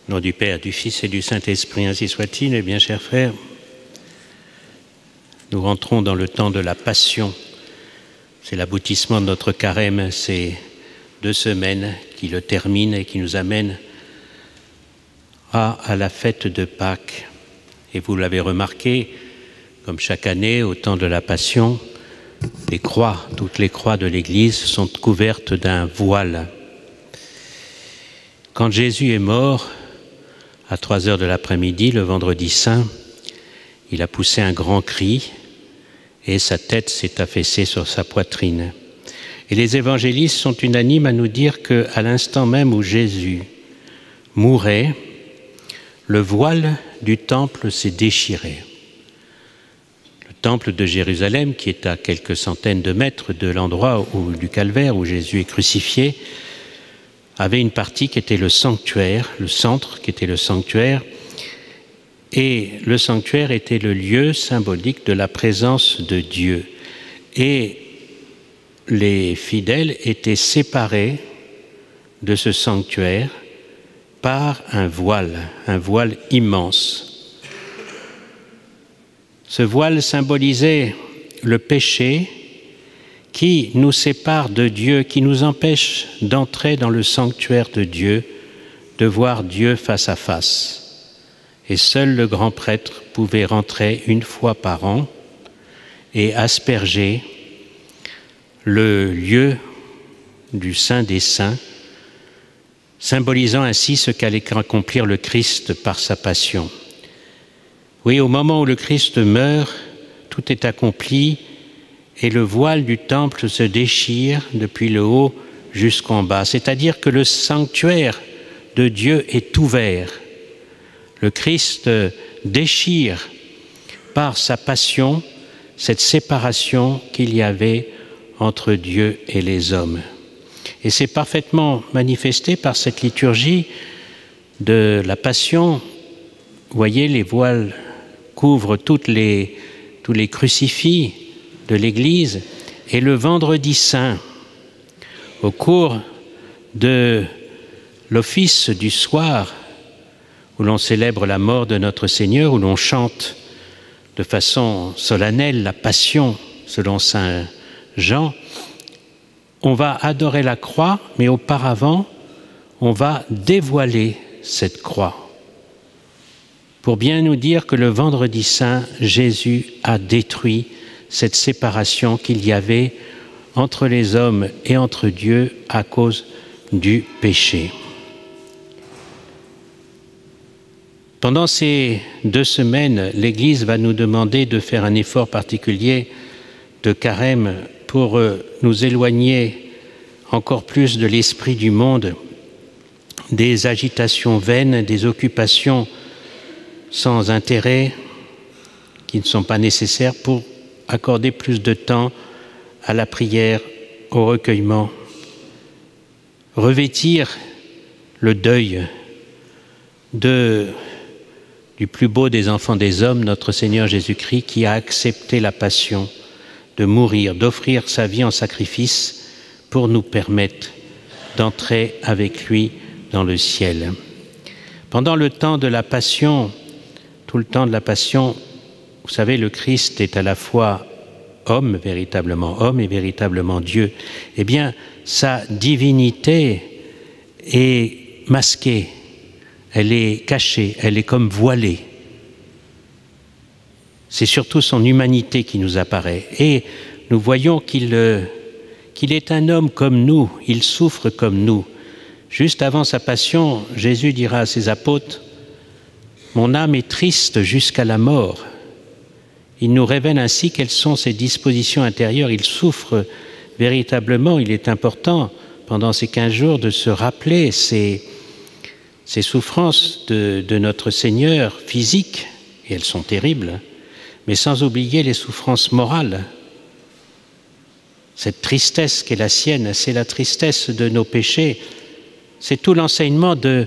Au nom du Père, du Fils et du Saint-Esprit, ainsi soit-il. Eh bien, chers frères, nous rentrons dans le temps de la Passion. C'est l'aboutissement de notre carême, ces 2 semaines qui le terminent et qui nous amènent à la fête de Pâques. Et vous l'avez remarqué, comme chaque année, au temps de la Passion, les croix, toutes les croix de l'Église sont couvertes d'un voile. Quand Jésus est mort, à 3 heures de l'après-midi, le vendredi saint, il a poussé un grand cri et sa tête s'est affaissée sur sa poitrine. Et les évangélistes sont unanimes à nous dire qu'à l'instant même où Jésus mourait, le voile du temple s'est déchiré. Le temple de Jérusalem, qui est à quelques centaines de mètres de l'endroit du calvaire où Jésus est crucifié, avait une partie qui était le sanctuaire, le centre qui était le sanctuaire, et le sanctuaire était le lieu symbolique de la présence de Dieu. Et les fidèles étaient séparés de ce sanctuaire par un voile immense. Ce voile symbolisait le péché qui nous sépare de Dieu, qui nous empêche d'entrer dans le sanctuaire de Dieu, de voir Dieu face à face. Et seul le grand prêtre pouvait rentrer 1 fois par an et asperger le lieu du Saint des Saints, symbolisant ainsi ce qu'allait accomplir le Christ par sa passion. Oui, au moment où le Christ meurt, tout est accompli et le voile du temple se déchire depuis le haut jusqu'en bas. C'est-à-dire que le sanctuaire de Dieu est ouvert. Le Christ déchire par sa passion cette séparation qu'il y avait entre Dieu et les hommes. Et c'est parfaitement manifesté par cette liturgie de la Passion. Vous voyez, les voiles couvrent tous les crucifix de l'Église. Et le vendredi saint, au cours de l'office du soir, où l'on célèbre la mort de notre Seigneur, où l'on chante de façon solennelle la Passion selon saint Jean, on va adorer la croix, mais auparavant, on va dévoiler cette croix pour bien nous dire que le vendredi saint, Jésus a détruit cette séparation qu'il y avait entre les hommes et entre Dieu à cause du péché. Pendant ces 2 semaines, l'Église va nous demander de faire un effort particulier de carême pour nous éloigner encore plus de l'esprit du monde, des agitations vaines, des occupations sans intérêt qui ne sont pas nécessaires, pour accorder plus de temps à la prière, au recueillement. Revêtir le deuil du plus beau des enfants des hommes, notre Seigneur Jésus-Christ, qui a accepté la passion de mourir, d'offrir sa vie en sacrifice pour nous permettre d'entrer avec lui dans le ciel. Pendant le temps de la Passion, tout le temps de la Passion, vous savez, le Christ est à la fois homme et véritablement Dieu. Eh bien, sa divinité est masquée, elle est cachée, elle est comme voilée. C'est surtout son humanité qui nous apparaît. Et nous voyons qu'il est un homme comme nous, il souffre comme nous. Juste avant sa passion, Jésus dira à ses apôtres, « Mon âme est triste jusqu'à la mort ». Il nous révèle ainsi quelles sont ses dispositions intérieures. Il souffre véritablement. Il est important, pendant ces 15 jours, de se rappeler ces souffrances de notre Seigneur physiques, et elles sont terribles, mais sans oublier les souffrances morales. Cette tristesse qui est la sienne, c'est la tristesse de nos péchés. C'est tout l'enseignement de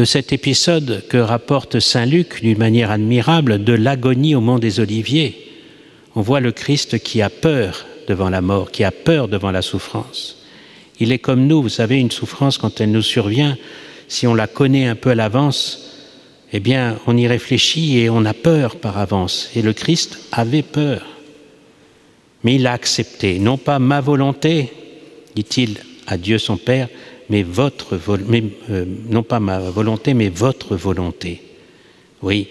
cet épisode que rapporte saint Luc d'une manière admirable, de l'agonie au mont des Oliviers. On voit le Christ qui a peur devant la mort, qui a peur devant la souffrance. Il est comme nous, vous savez, une souffrance quand elle nous survient, si on la connaît un peu à l'avance, eh bien, on y réfléchit et on a peur par avance. Et le Christ avait peur. Mais il l'a accepté. Non pas ma volonté, dit-il à Dieu son Père, mais non pas ma volonté, mais votre volonté. Oui,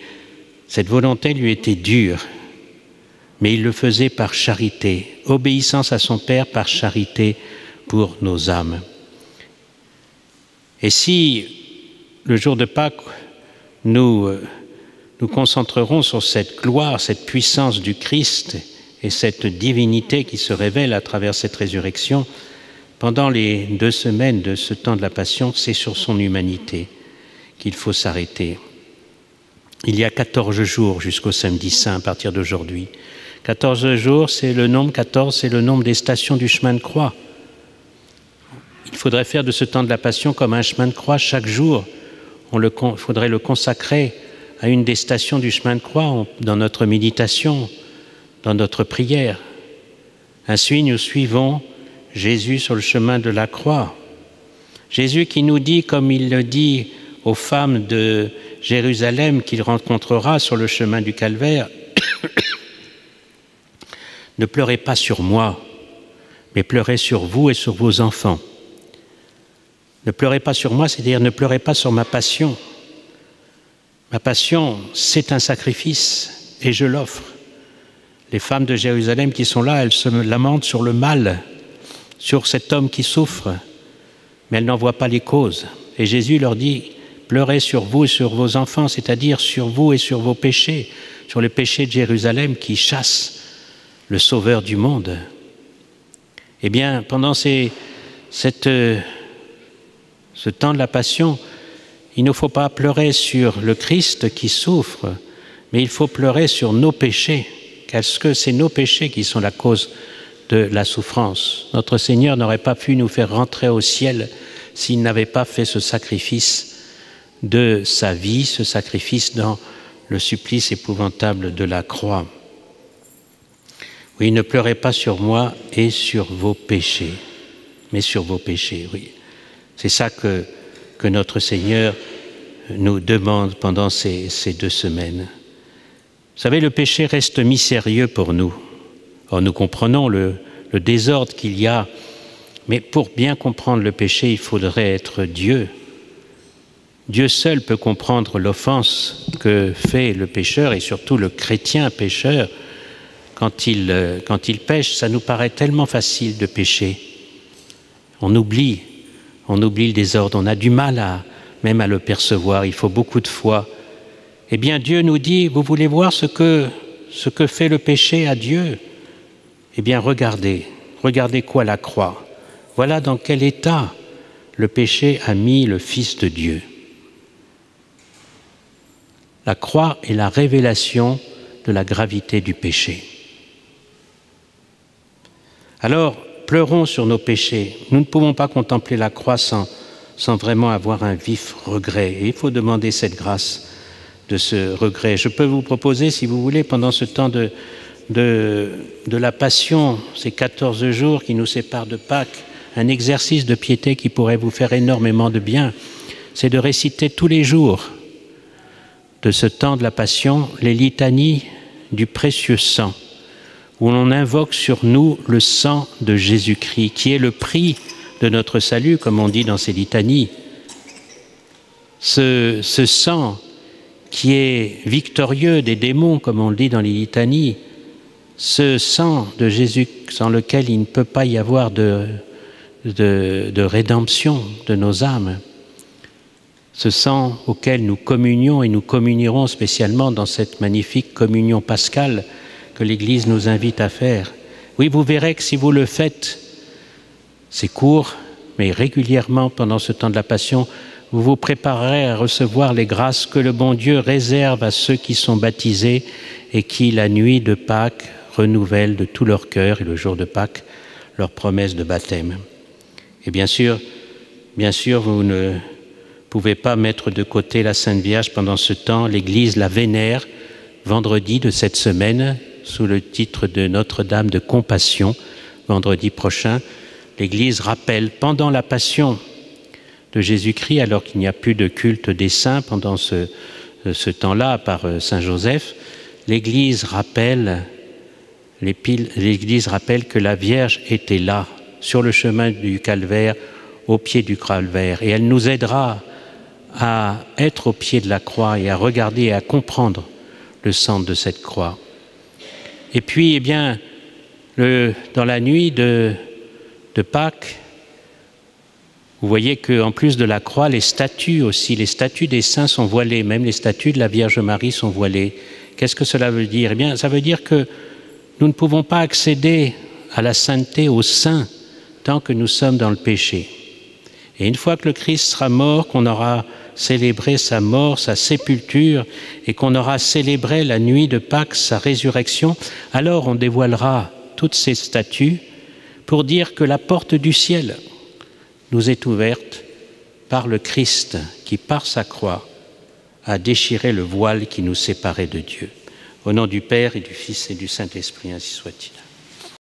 cette volonté lui était dure, mais il le faisait par charité, obéissance à son Père par charité pour nos âmes. Et si, le jour de Pâques, nous concentrerons sur cette gloire, cette puissance du Christ et cette divinité qui se révèle à travers cette résurrection, pendant les 2 semaines de ce temps de la Passion, c'est sur son humanité qu'il faut s'arrêter. Il y a 14 jours jusqu'au samedi saint à partir d'aujourd'hui. 14 jours, c'est le nombre 14, c'est le nombre des stations du chemin de croix. Il faudrait faire de ce temps de la Passion comme un chemin de croix chaque jour. Il faudrait le consacrer à une des stations du chemin de croix dans notre méditation, dans notre prière. Ainsi, nous suivons Jésus sur le chemin de la croix. Jésus qui nous dit, comme il le dit aux femmes de Jérusalem qu'il rencontrera sur le chemin du Calvaire, « Ne pleurez pas sur moi, mais pleurez sur vous et sur vos enfants. » Ne pleurez pas sur moi, c'est-à-dire ne pleurez pas sur ma passion. Ma passion, c'est un sacrifice et je l'offre. Les femmes de Jérusalem qui sont là, elles se lamentent sur le mal, sur cet homme qui souffre, mais elles n'en voient pas les causes. Et Jésus leur dit, pleurez sur vous et sur vos enfants, c'est-à-dire sur vous et sur vos péchés, sur les péchés de Jérusalem qui chassent le Sauveur du monde. Eh bien, pendant ce temps de la Passion, il ne faut pas pleurer sur le Christ qui souffre, mais il faut pleurer sur nos péchés, parce que c'est nos péchés qui sont la cause de la souffrance. Notre Seigneur n'aurait pas pu nous faire rentrer au ciel s'il n'avait pas fait ce sacrifice de sa vie, ce sacrifice dans le supplice épouvantable de la croix. Oui, ne pleurez pas sur moi et sur vos péchés, mais sur vos péchés, oui. C'est ça que notre Seigneur nous demande pendant ces 2 semaines. Vous savez, le péché reste mystérieux pour nous. Or, nous comprenons le désordre qu'il y a, mais pour bien comprendre le péché, il faudrait être Dieu. Dieu seul peut comprendre l'offense que fait le pécheur et surtout le chrétien pécheur. Quand il pêche, ça nous paraît tellement facile de pécher. On oublie le désordre, on a du mal même à le percevoir, il faut beaucoup de foi. Eh bien, Dieu nous dit, vous voulez voir ce que fait le péché à Dieu? Eh bien, regardez quoi la croix. Voilà dans quel état le péché a mis le Fils de Dieu. La croix est la révélation de la gravité du péché. Alors, pleurons sur nos péchés. Nous ne pouvons pas contempler la croix sans vraiment avoir un vif regret. Et il faut demander cette grâce de ce regret. Je peux vous proposer, si vous voulez, pendant ce temps de la Passion, ces 14 jours qui nous séparent de Pâques, un exercice de piété qui pourrait vous faire énormément de bien. C'est de réciter tous les jours de ce temps de la Passion les litanies du précieux sang, où l'on invoque sur nous le sang de Jésus-Christ, qui est le prix de notre salut, comme on dit dans ces litanies. Ce sang qui est victorieux des démons, comme on le dit dans les litanies, ce sang de Jésus sans lequel il ne peut pas y avoir de rédemption de nos âmes, ce sang auquel nous communions et nous communierons spécialement dans cette magnifique communion pascale que l'Église nous invite à faire. Oui, vous verrez que si vous le faites, c'est court, mais régulièrement pendant ce temps de la Passion, vous vous préparerez à recevoir les grâces que le bon Dieu réserve à ceux qui sont baptisés et qui, la nuit de Pâques, renouvellent de tout leur cœur, et le jour de Pâques, leur promesse de baptême. Et bien sûr, vous ne pouvez pas mettre de côté la Sainte Vierge pendant ce temps. L'Église la vénère vendredi de cette semaine, sous le titre de Notre-Dame de Compassion. Vendredi prochain, l'Église rappelle pendant la Passion de Jésus-Christ, alors qu'il n'y a plus de culte des saints pendant ce temps-là par Saint Joseph, l'Église rappelle que la Vierge était là, sur le chemin du calvaire, au pied du calvaire. Et elle nous aidera à être au pied de la croix et à regarder et à comprendre le sens de cette croix. Et puis, eh bien, dans la nuit de Pâques, vous voyez qu'en plus de la croix, les statues aussi, les statues des saints sont voilées, même les statues de la Vierge Marie sont voilées. Qu'est-ce que cela veut dire? Eh bien, ça veut dire que nous ne pouvons pas accéder à la sainteté, au saint, tant que nous sommes dans le péché. Et une fois que le Christ sera mort, qu'on aura célébré sa mort, sa sépulture, et qu'on aura célébré la nuit de Pâques, sa résurrection, alors on dévoilera toutes ces statues pour dire que la porte du ciel nous est ouverte par le Christ qui, par sa croix, a déchiré le voile qui nous séparait de Dieu. Au nom du Père et du Fils et du Saint-Esprit, ainsi soit-il.